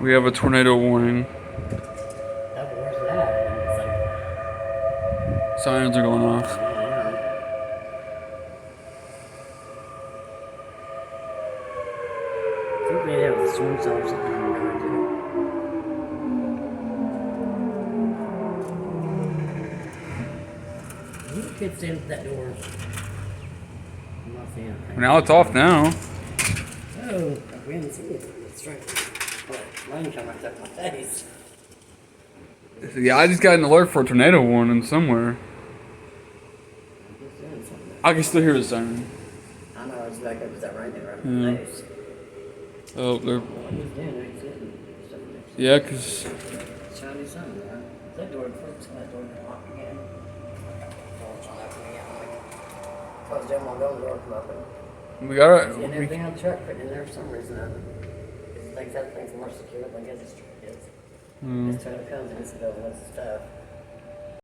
We have a tornado warning. Where's that? And it's like, Sirens are going off. I think we have the storm cell or something we're going to. You could stand at that door. I'm not seeing anything. Now it's off now. Oh, we haven't seen it. That's right. Rain come right up my face. Yeah, I just got an alert for a tornado warning somewhere. I can still hear the siren. I know, it's back up with that rain right in my face. Oh, they're. He's doing it. Yeah, because. Shiny sun, man. That door closed. That door locked again. Door's not open again. Closed down my door come open. We got And it. everything on the truck putting in there for some reason. It thinks that thing's more secure than I guess this truck is. This truck comes and it's filled with stuff.